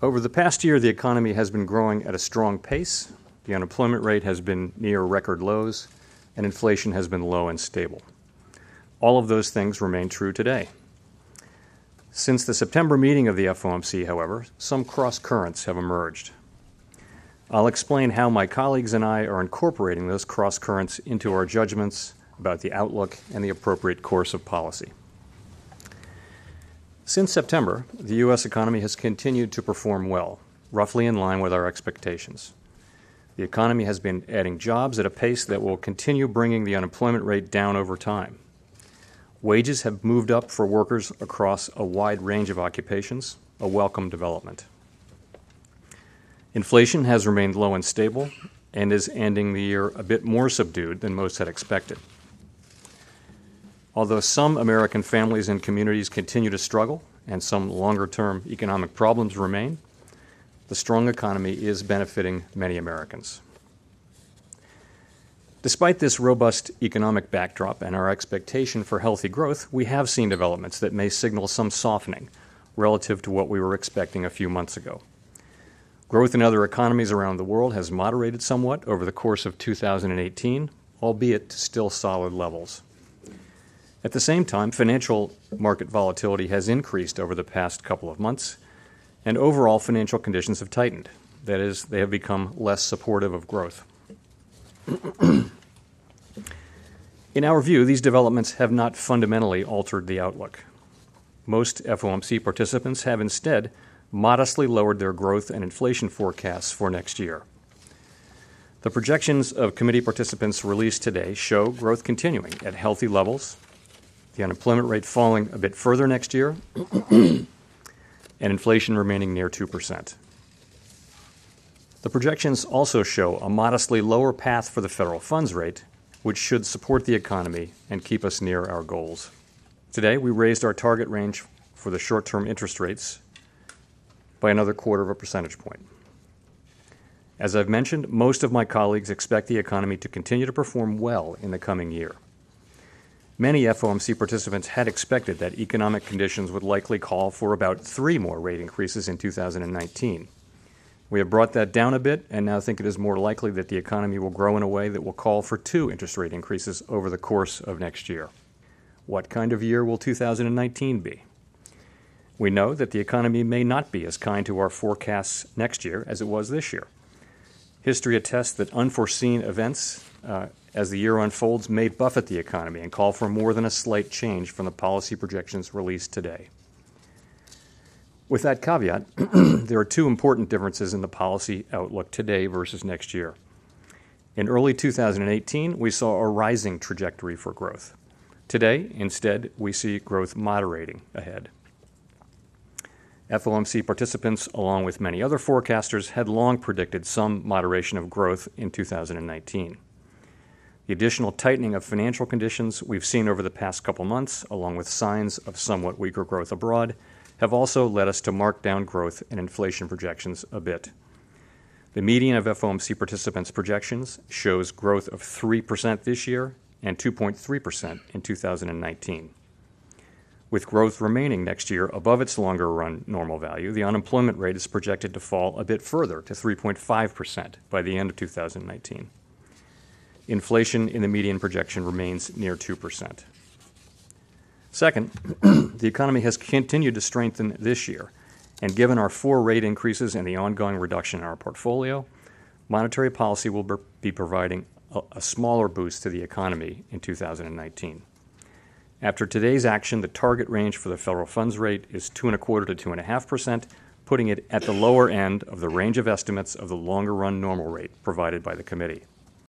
Over the past year, the economy has been growing at a strong pace, the unemployment rate has been near record lows, and inflation has been low and stable. All of those things remain true today. Since the September meeting of the FOMC, however, some cross-currents have emerged. I'll explain how my colleagues and I are incorporating those cross-currents into our judgments about the outlook and the appropriate course of policy. Since September, the U.S. economy has continued to perform well, roughly in line with our expectations. The economy has been adding jobs at a pace that will continue bringing the unemployment rate down over time. Wages have moved up for workers across a wide range of occupations, a welcome development. Inflation has remained low and stable and is ending the year a bit more subdued than most had expected. Although some American families and communities continue to struggle and some longer-term economic problems remain, the strong economy is benefiting many Americans. Despite this robust economic backdrop and our expectation for healthy growth, we have seen developments that may signal some softening relative to what we were expecting a few months ago. Growth in other economies around the world has moderated somewhat over the course of 2018, albeit to still solid levels. At the same time, financial market volatility has increased over the past couple of months, and overall financial conditions have tightened. That is, they have become less supportive of growth. In our view, these developments have not fundamentally altered the outlook. Most FOMC participants have instead modestly lowered their growth and inflation forecasts for next year. The projections of committee participants released today show growth continuing at healthy levels, the unemployment rate falling a bit further next year, and inflation remaining near 2%. The projections also show a modestly lower path for the federal funds rate, which should support the economy and keep us near our goals. Today, we raised our target range for the short-term interest rates by another 1/4 percentage point. As I've mentioned, most of my colleagues expect the economy to continue to perform well in the coming year. Many FOMC participants had expected that economic conditions would likely call for about 3 more rate increases in 2019. We have brought that down a bit and now think it is more likely that the economy will grow in a way that will call for 2 interest rate increases over the course of next year. What kind of year will 2019 be? We know that the economy may not be as kind to our forecasts next year as it was this year. History attests that unforeseen events as the year unfolds may buffet the economy and call for more than a slight change from the policy projections released today. With that caveat, there are 2 important differences in the policy outlook today versus next year. In early 2018, we saw a rising trajectory for growth. Today, instead, we see growth moderating ahead. FOMC participants, along with many other forecasters, had long predicted some moderation of growth in 2019. The additional tightening of financial conditions we've seen over the past couple months, along with signs of somewhat weaker growth abroad, have also led us to mark down growth and inflation projections a bit. The median of FOMC participants' projections shows growth of 3% this year and 2.3% in 2019. With growth remaining next year above its longer-run normal value, the unemployment rate is projected to fall a bit further to 3.5% by the end of 2019. Inflation in the median projection remains near 2%. Second, the economy has continued to strengthen this year, and given our 4 rate increases and the ongoing reduction in our portfolio, monetary policy will be providing a smaller boost to the economy in 2019. After today's action, the target range for the federal funds rate is 2.25% to 2.5%, putting it at the lower end of the range of estimates of the longer-run normal rate provided by the committee.